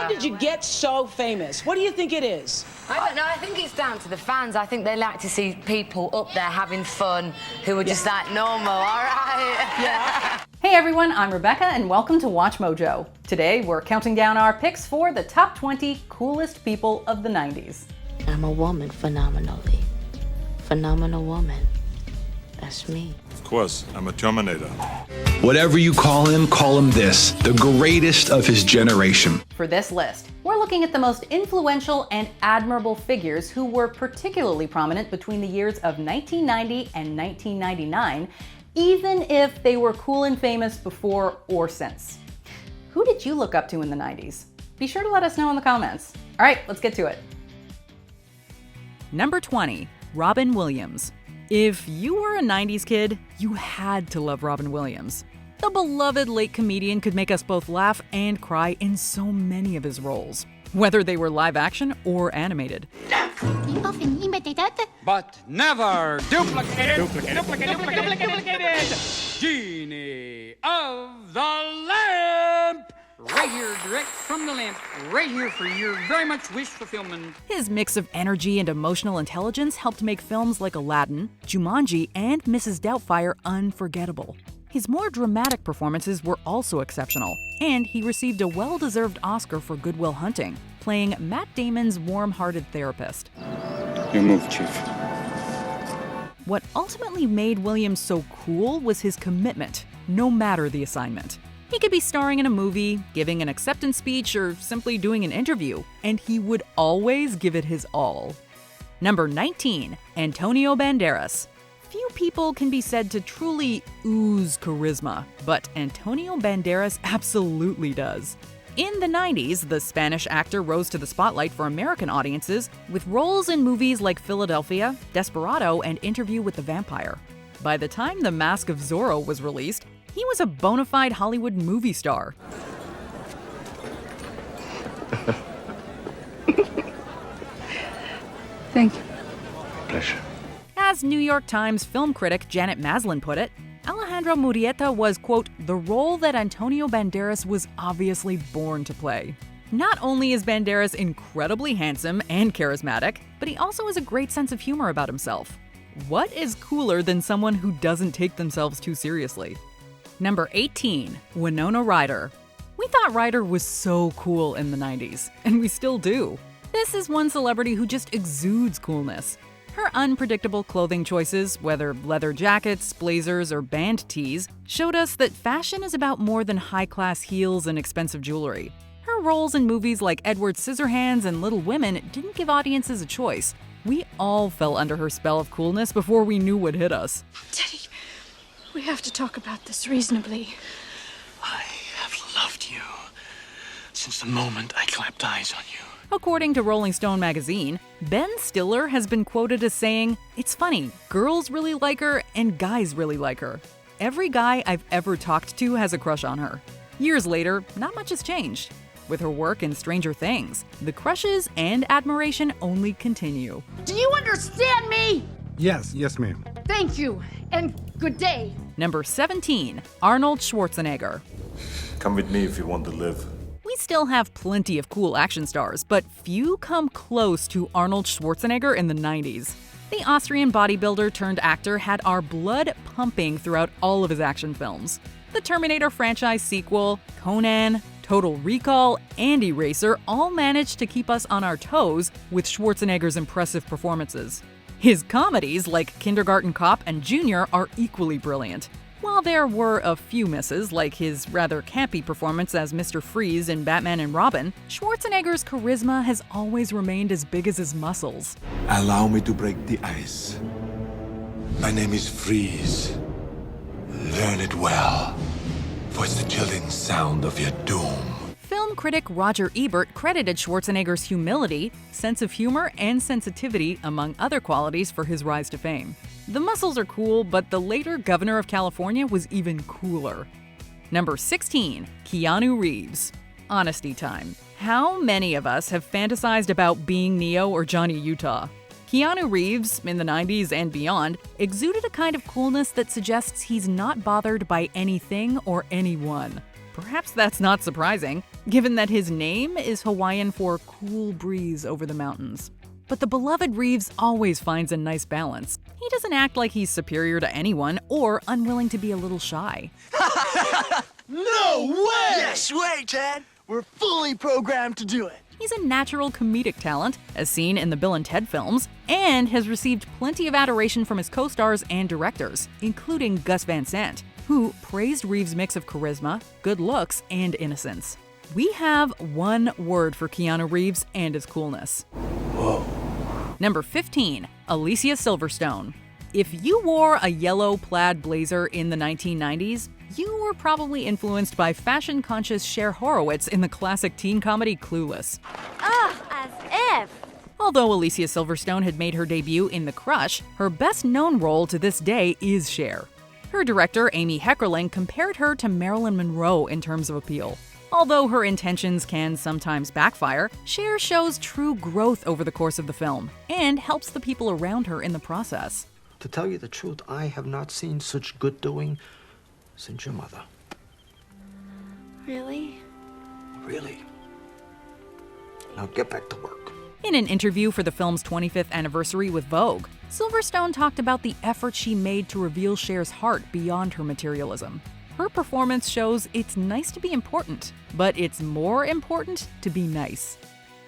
did you get so famous? What do you think it is? I don't know. I think it's down to the fans. I think they like to see people up there having fun who are just like normal, all right? Yeah. Hey everyone, I'm Rebecca and welcome to Watch Mojo. Today we're counting down our picks for the top 20 coolest people of the 90s. I'm a woman phenomenally. Phenomenal woman. That's me. Of course, I'm a Terminator. Whatever you call him this, the greatest of his generation. For this list, we're looking at the most influential and admirable figures who were particularly prominent between the years of 1990 and 1999, even if they were cool and famous before or since. Who did you look up to in the 90s? Be sure to let us know in the comments. All right, let's get to it. Number 20, Robin Williams. If you were a 90s kid, you had to love Robin Williams. The beloved late comedian could make us both laugh and cry in so many of his roles, whether they were live action or animated. You often imitate it, but never duplicated. Duplicated. Genie of the lamp. Right here, direct from the lamp, right here for your very much wish fulfillment. His mix of energy and emotional intelligence helped make films like Aladdin, Jumanji, and Mrs. Doubtfire unforgettable. His more dramatic performances were also exceptional, and he received a well-deserved Oscar for Good Will Hunting, playing Matt Damon's warm-hearted therapist. Your move, Chief. What ultimately made Williams so cool was his commitment, no matter the assignment. He could be starring in a movie, giving an acceptance speech, or simply doing an interview, and he would always give it his all. Number 19, Antonio Banderas. Few people can be said to truly ooze charisma, but Antonio Banderas absolutely does. In the 90s, the Spanish actor rose to the spotlight for American audiences with roles in movies like Philadelphia, Desperado, and Interview with the Vampire. By the time The Mask of Zorro was released, he was a bona fide Hollywood movie star. Thank you. Pleasure. As New York Times film critic Janet Maslin put it, Alejandro Murrieta was, quote, the role that Antonio Banderas was obviously born to play. Not only is Banderas incredibly handsome and charismatic, but he also has a great sense of humor about himself. What is cooler than someone who doesn't take themselves too seriously? Number 18, Winona Ryder. We thought Ryder was so cool in the 90s, and we still do. This is one celebrity who just exudes coolness. Her unpredictable clothing choices, whether leather jackets, blazers, or band tees, showed us that fashion is about more than high-class heels and expensive jewelry. Her roles in movies like Edward Scissorhands and Little Women didn't give audiences a choice. We all fell under her spell of coolness before we knew what hit us. Teddy, we have to talk about this reasonably. I have loved you since the moment I clapped eyes on you. According to Rolling Stone magazine, Ben Stiller has been quoted as saying, "It's funny, girls really like her and guys really like her. Every guy I've ever talked to has a crush on her." Years later, not much has changed. With her work in Stranger Things, the crushes and admiration only continue. Do you understand me? Yes, ma'am. Thank you, and good day. Number 17, Arnold Schwarzenegger. Come with me if you want to live. We still have plenty of cool action stars, but few come close to Arnold Schwarzenegger in the 90s. The Austrian bodybuilder turned actor had our blood pumping throughout all of his action films. The Terminator franchise sequel, Conan, Total Recall, and Eraser all managed to keep us on our toes with Schwarzenegger's impressive performances. His comedies, like Kindergarten Cop and Junior, are equally brilliant. While there were a few misses, like his rather campy performance as Mr. Freeze in Batman and Robin, Schwarzenegger's charisma has always remained as big as his muscles. Allow me to break the ice. My name is Freeze. Learn it well, for it's the chilling sound of your doom. Film critic Roger Ebert credited Schwarzenegger's humility, sense of humor, and sensitivity, among other qualities, for his rise to fame. The muscles are cool, but the later governor of California was even cooler. Number 16, Keanu Reeves. Honesty time. How many of us have fantasized about being Neo or Johnny Utah? Keanu Reeves, in the 90s and beyond, exuded a kind of coolness that suggests he's not bothered by anything or anyone. Perhaps that's not surprising. given that his name is Hawaiian for cool breeze over the mountains. But the beloved Reeves always finds a nice balance. He doesn't act like he's superior to anyone or unwilling to be a little shy. No way! Yes way, Ted! We're fully programmed to do it. He's a natural comedic talent, as seen in the Bill and Ted films, and has received plenty of adoration from his co-stars and directors, including Gus Van Sant, who praised Reeves' mix of charisma, good looks, and innocence. We have one word for Keanu Reeves and his coolness. Whoa. Number 15, Alicia Silverstone. If you wore a yellow plaid blazer in the 1990s, you were probably influenced by fashion-conscious Cher Horowitz in the classic teen comedy Clueless. Ugh, as if. Although Alicia Silverstone had made her debut in The Crush, her best-known role to this day is Cher. Her director, Amy Heckerling, compared her to Marilyn Monroe in terms of appeal. Although her intentions can sometimes backfire, Cher shows true growth over the course of the film and helps the people around her in the process. To tell you the truth, I have not seen such good doing since your mother. Really? Really? Now get back to work. In an interview for the film's 25th anniversary with Vogue, Silverstone talked about the effort she made to reveal Cher's heart beyond her materialism. Her performance shows it's nice to be important, but it's more important to be nice.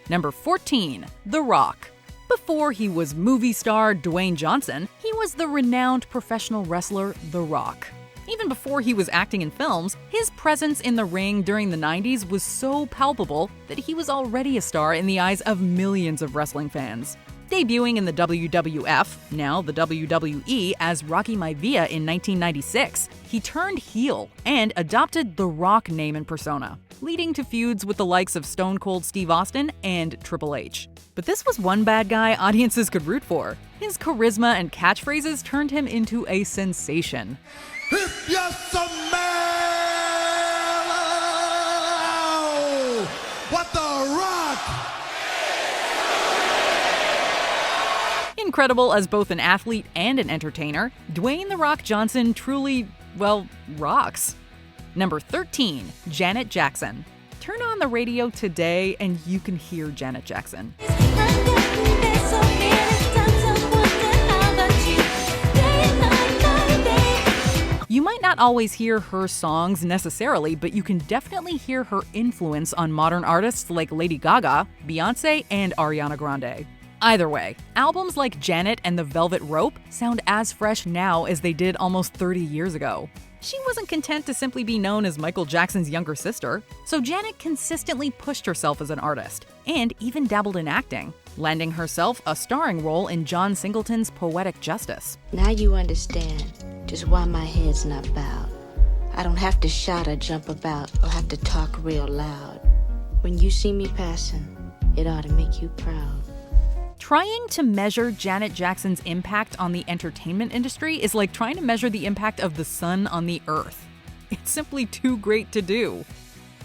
Number 14, The Rock. Before he was movie star Dwayne Johnson, he was the renowned professional wrestler The Rock. Even before he was acting in films, his presence in the ring during the 90s was so palpable that he was already a star in the eyes of millions of wrestling fans. Debuting in the WWF, now the WWE, as Rocky Maivia in 1996, he turned heel and adopted the Rock name and persona, leading to feuds with the likes of Stone Cold Steve Austin and Triple H. But this was one bad guy audiences could root for. His charisma and catchphrases turned him into a sensation. If you smell what the Rock. Incredible as both an athlete and an entertainer, Dwayne "The Rock" Johnson truly, well, rocks. Number 13, Janet Jackson. Turn on the radio today and you can hear Janet Jackson. You might not always hear her songs necessarily, but you can definitely hear her influence on modern artists like Lady Gaga, Beyoncé, and Ariana Grande. Either way, albums like Janet and The Velvet Rope sound as fresh now as they did almost 30 years ago. She wasn't content to simply be known as Michael Jackson's younger sister, so Janet consistently pushed herself as an artist, and even dabbled in acting, landing herself a starring role in John Singleton's Poetic Justice. Now you understand just why my head's not bowed. I don't have to shout or jump about or have to talk real loud. When you see me passing, it ought to make you proud. Trying to measure Janet Jackson's impact on the entertainment industry is like trying to measure the impact of the sun on the earth. It's simply too great to do.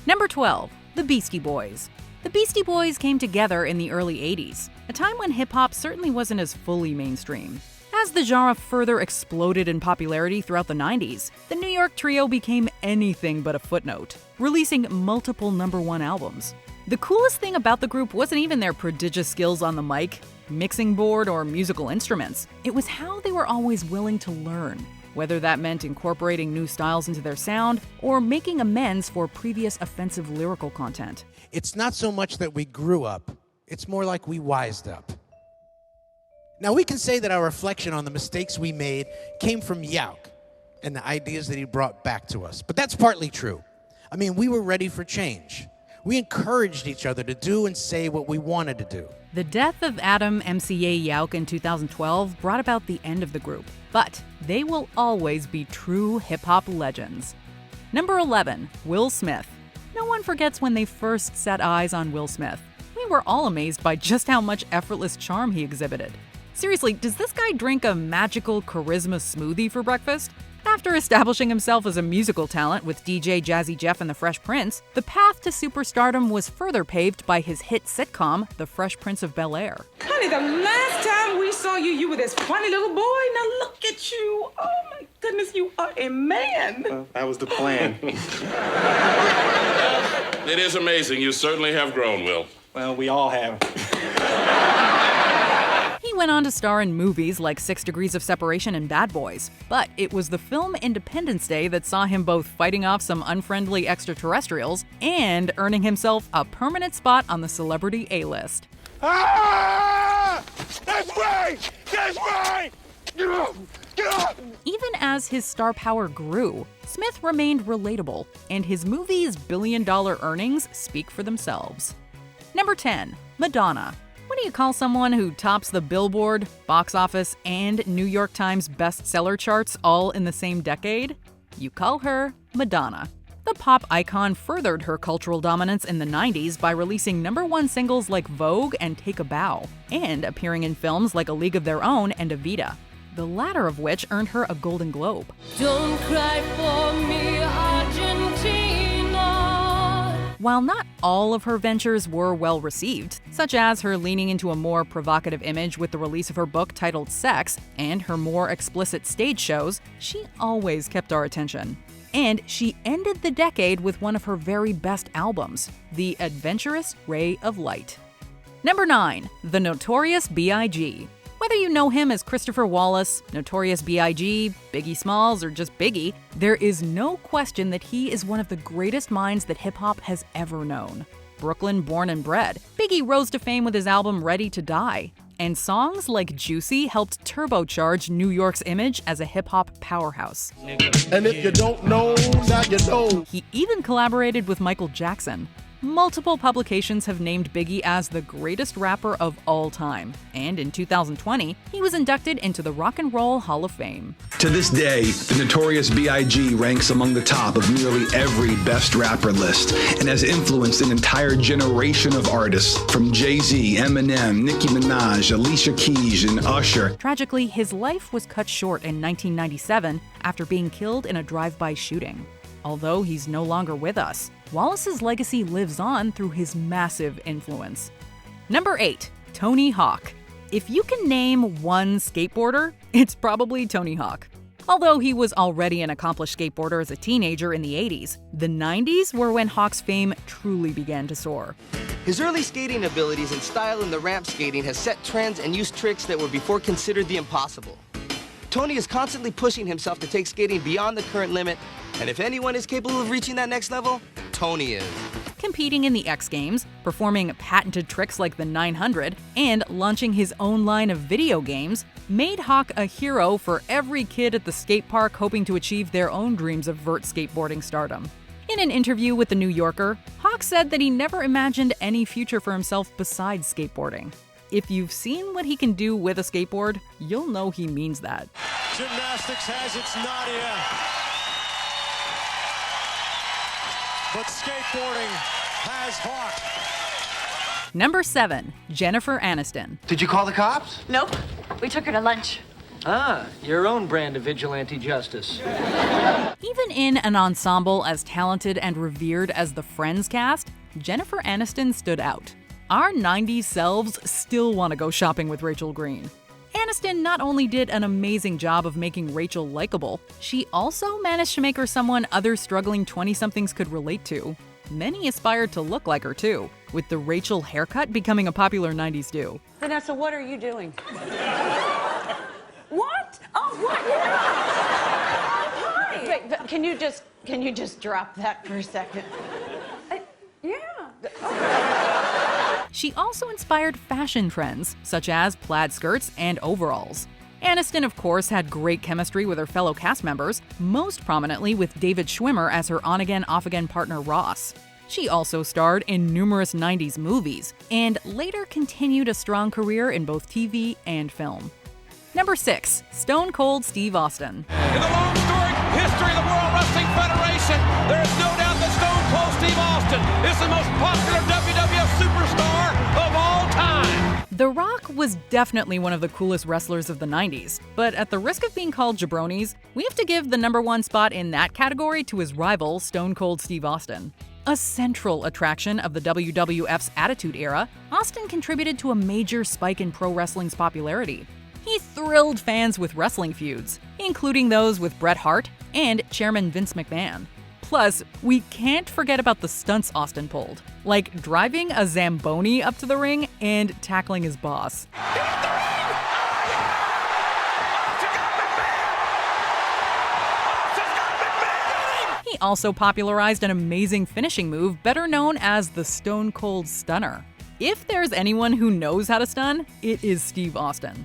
Number 12, The Beastie Boys. The Beastie Boys came together in the early 80s, a time when hip-hop certainly wasn't as fully mainstream. As the genre further exploded in popularity throughout the 90s, the New York trio became anything but a footnote, releasing multiple #1 albums. The coolest thing about the group wasn't even their prodigious skills on the mic, mixing board, or musical instruments. It was how they were always willing to learn, whether that meant incorporating new styles into their sound or making amends for previous offensive lyrical content. It's not so much that we grew up, it's more like we wised up. Now, we can say that our reflection on the mistakes we made came from Yauk and the ideas that he brought back to us, but that's partly true. I mean, we were ready for change. We encouraged each other to do and say what we wanted to do. The death of Adam MCA Yauk in 2012 brought about the end of the group, but they will always be true hip-hop legends. Number 11, Will Smith. No one forgets when they first set eyes on Will Smith. We were all amazed by just how much effortless charm he exhibited. Seriously, does this guy drink a magical charisma smoothie for breakfast? After establishing himself as a musical talent with DJ Jazzy Jeff and the Fresh Prince, the path to superstardom was further paved by his hit sitcom, The Fresh Prince of Bel-Air. Honey, the last time we saw you, you were this funny little boy. Now look at you. Oh my goodness, you are a man. Well, that was the plan. It is amazing. You certainly have grown, Will. Well, we all have. He went on to star in movies like 6 Degrees of Separation and Bad Boys, but it was the film Independence Day that saw him both fighting off some unfriendly extraterrestrials and earning himself a permanent spot on the celebrity A-list. Ah! That's right! That's right! Get off! Get off! Even as his star power grew, Smith remained relatable, and his movie's billion-dollar earnings speak for themselves. Number 10. Madonna. What do you call someone who tops the Billboard, box office, and New York Times bestseller charts all in the same decade? You call her Madonna. The pop icon furthered her cultural dominance in the 90s by releasing #1 singles like Vogue and Take a Bow, and appearing in films like A League of Their Own and Evita, the latter of which earned her a Golden Globe. Don't cry for me, Argentina. While not all of her ventures were well received, such as her leaning into a more provocative image with the release of her book titled Sex and her more explicit stage shows, she always kept our attention. And she ended the decade with one of her very best albums, The Adventurous Ray of Light. Number 9. The Notorious B.I.G. Whether you know him as Christopher Wallace, Notorious B.I.G., Biggie Smalls, or just Biggie, there is no question that he is one of the greatest minds that hip-hop has ever known. Brooklyn born and bred, Biggie rose to fame with his album Ready to Die, and songs like Juicy helped turbocharge New York's image as a hip-hop powerhouse. And if you don't know, now you know. He even collaborated with Michael Jackson. Multiple publications have named Biggie as the greatest rapper of all time, and in 2020, he was inducted into the Rock and Roll Hall of Fame. To this day, the Notorious B.I.G. ranks among the top of nearly every best rapper list and has influenced an entire generation of artists, from Jay-Z, Eminem, Nicki Minaj, Alicia Keys, and Usher. Tragically, his life was cut short in 1997 after being killed in a drive-by shooting. Although he's no longer with us, Wallace's legacy lives on through his massive influence. Number 8. Tony Hawk. If you can name one skateboarder, it's probably Tony Hawk. Although he was already an accomplished skateboarder as a teenager in the 80s, the 90s were when Hawk's fame truly began to soar. His early skating abilities and style in the ramp skating has set trends and used tricks that were before considered the impossible. Tony is constantly pushing himself to take skating beyond the current limit, and if anyone is capable of reaching that next level, Tony is. Competing in the X Games, performing patented tricks like the 900, and launching his own line of video games made Hawk a hero for every kid at the skate park hoping to achieve their own dreams of vert skateboarding stardom. In an interview with The New Yorker, Hawk said that he never imagined any future for himself besides skateboarding. If you've seen what he can do with a skateboard, you'll know he means that. Gymnastics has its Nadia. But skateboarding has Hawk. Number 7. Jennifer Aniston. Did you call the cops? Nope. We took her to lunch. Ah, your own brand of vigilante justice. Even in an ensemble as talented and revered as the Friends cast, Jennifer Aniston stood out. Our 90s selves still want to go shopping with Rachel Green. Aniston not only did an amazing job of making Rachel likable, she also managed to make her someone other struggling 20-somethings could relate to. Many aspired to look like her too, with the Rachel haircut becoming a popular 90s do. Vanessa, what are you doing? What? Oh, what? Yeah. Hi. Wait, but can you just drop that for a second? Yeah. She also inspired fashion trends, such as plaid skirts and overalls. Aniston, of course, had great chemistry with her fellow cast members, most prominently with David Schwimmer as her on-again, off-again partner Ross. She also starred in numerous 90s movies, and later continued a strong career in both TV and film. Number 6. Stone Cold Steve Austin. In the long storied history of the World Wrestling Federation, there is no doubt that Stone Cold Steve Austin is the most popular WWF superstar of all time. The Rock was definitely one of the coolest wrestlers of the 90s, but at the risk of being called jabronis, we have to give the number 1 spot in that category to his rival, Stone Cold Steve Austin. A central attraction of the WWF's Attitude Era, Austin contributed to a major spike in pro wrestling's popularity. He thrilled fans with wrestling feuds, including those with Bret Hart and Chairman Vince McMahon. Plus, we can't forget about the stunts Austin pulled, like driving a Zamboni up to the ring and tackling his boss. He also popularized an amazing finishing move better known as the Stone Cold Stunner. If there's anyone who knows how to stun, it is Steve Austin.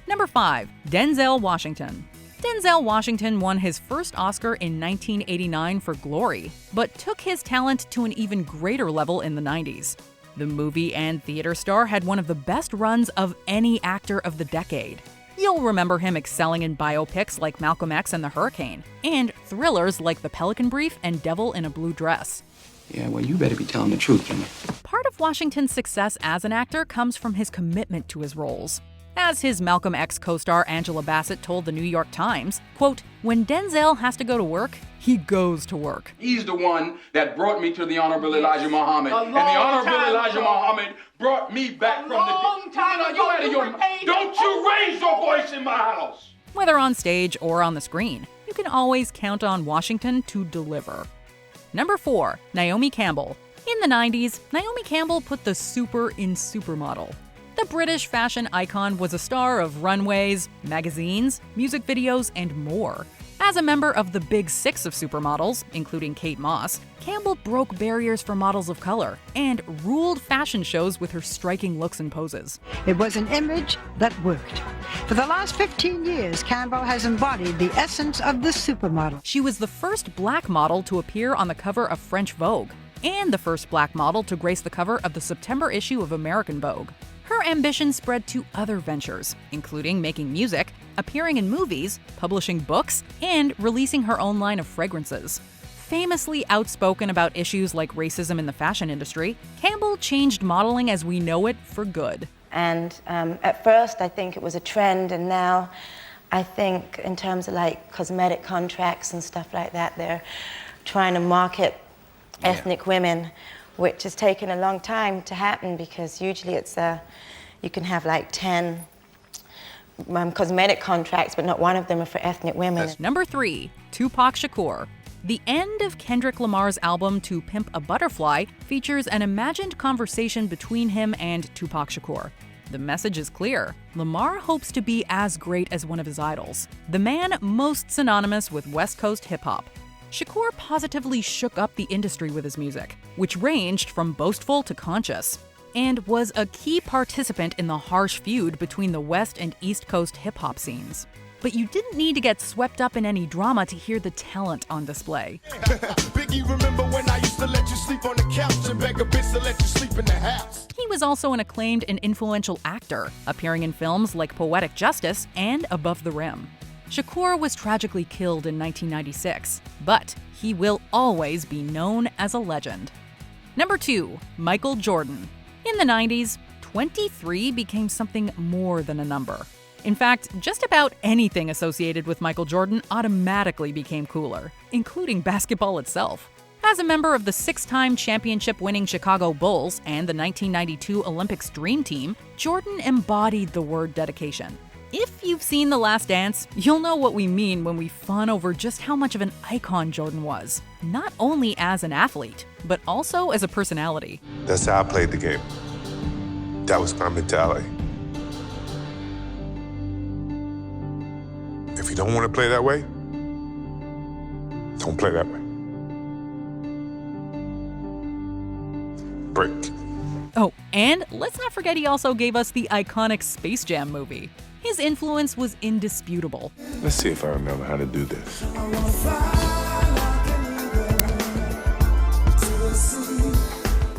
Number 5. Denzel Washington. Denzel Washington won his first Oscar in 1989 for Glory, but took his talent to an even greater level in the 90s. The movie and theater star had one of the best runs of any actor of the decade. You'll remember him excelling in biopics like Malcolm X and the Hurricane, and thrillers like The Pelican Brief and Devil in a Blue Dress. Yeah, well, you better be telling the truth, Jimmy. Part of Washington's success as an actor comes from his commitment to his roles. As his Malcolm X co-star Angela Bassett told the New York Times, quote, "When Denzel has to go to work, he goes to work." He's the one that brought me to the Honorable Elijah Muhammad. And the Honorable Elijah Muhammad brought me back from the... Don't you raise your voice in my house! Whether on stage or on the screen, you can always count on Washington to deliver. Number 4. Naomi Campbell. In the 90s, Naomi Campbell put the super in supermodel. The British fashion icon was a star of runways, magazines, music videos, and more. As a member of the Big Six of supermodels, including Kate Moss, Campbell broke barriers for models of color and ruled fashion shows with her striking looks and poses. It was an image that worked. For the last 15 years, Campbell has embodied the essence of the supermodel. She was the first black model to appear on the cover of French Vogue, and the first black model to grace the cover of the September issue of American Vogue. Her ambition spread to other ventures, including making music, appearing in movies, publishing books, and releasing her own line of fragrances. Famously outspoken about issues like racism in the fashion industry, Campbell changed modeling as we know it for good. And at first, I think it was a trend, and now I think in terms of like cosmetic contracts and stuff like that, they're trying to market ethnic women, which has taken a long time to happen because usually it's you can have like 10 cosmetic contracts, but not one of them are for ethnic women. Number 3. Tupac Shakur. The end of Kendrick Lamar's album To Pimp a Butterfly features an imagined conversation between him and Tupac Shakur. The message is clear. Lamar hopes to be as great as one of his idols, the man most synonymous with West Coast hip-hop. Shakur positively shook up the industry with his music, which ranged from boastful to conscious, and was a key participant in the harsh feud between the West and East Coast hip-hop scenes. But you didn't need to get swept up in any drama to hear the talent on display. Biggie, remember when I used to let you sleep on the couch and beg a bitch to let you sleep in the house? He was also an acclaimed and influential actor, appearing in films like Poetic Justice and Above the Rim. Shakur was tragically killed in 1996, but he will always be known as a legend. Number 2. Michael Jordan. In the 90s, 23 became something more than a number. In fact, just about anything associated with Michael Jordan automatically became cooler, including basketball itself. As a member of the 6-time championship-winning Chicago Bulls and the 1992 Olympics Dream Team, Jordan embodied the word dedication. If you've seen The Last Dance, you'll know what we mean when we fawn over just how much of an icon Jordan was, not only as an athlete, but also as a personality. That's how I played the game. That was my mentality. If you don't want to play that way, don't play that way. Break. Oh, and let's not forget he also gave us the iconic Space Jam movie. His influence was indisputable. Let's see if I remember how to do this.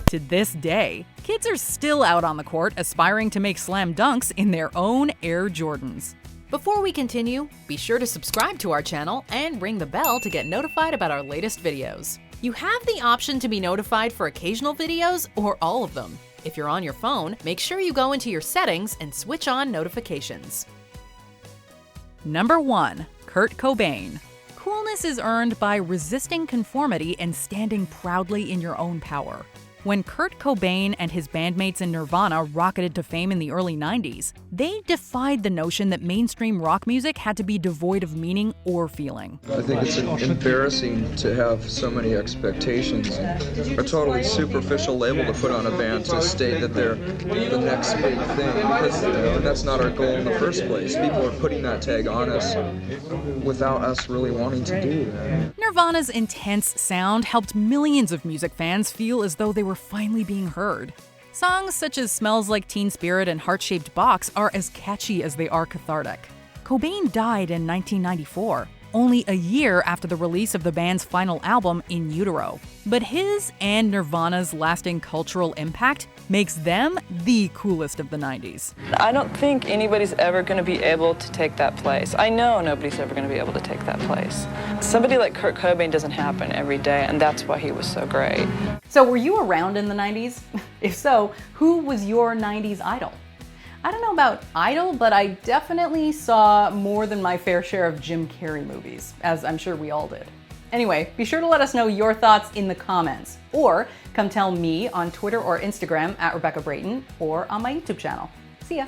To this day, kids are still out on the court aspiring to make slam dunks in their own Air Jordans. Before we continue, be sure to subscribe to our channel and ring the bell to get notified about our latest videos. You have the option to be notified for occasional videos or all of them. If you're on your phone, make sure you go into your settings and switch on notifications. Number 1. Kurt Cobain. Coolness is earned by resisting conformity and standing proudly in your own power. When Kurt Cobain and his bandmates in Nirvana rocketed to fame in the early 90s, they defied the notion that mainstream rock music had to be devoid of meaning or feeling. I think it's embarrassing to have so many expectations and a totally superficial label to put on a band to state that they're the next big thing, because that's not our goal in the first place. People are putting that tag on us without us really wanting to do that. Nirvana's intense sound helped millions of music fans feel as though they were finally being heard. Songs such as Smells Like Teen Spirit and Heart-Shaped Box are as catchy as they are cathartic. Cobain died in 1994, only a year after the release of the band's final album, In Utero. But his and Nirvana's lasting cultural impact makes them the coolest of the 90s. I don't think anybody's ever going to be able to take that place. I know nobody's ever going to be able to take that place. Somebody like Kurt Cobain doesn't happen every day, and that's why he was so great. So were you around in the 90s? If so, who was your 90s idol? I don't know about idol, but I definitely saw more than my fair share of Jim Carrey movies, as I'm sure we all did. Anyway, be sure to let us know your thoughts in the comments, or come tell me on Twitter or Instagram @Rebecca Brayton, or on my YouTube channel. See ya!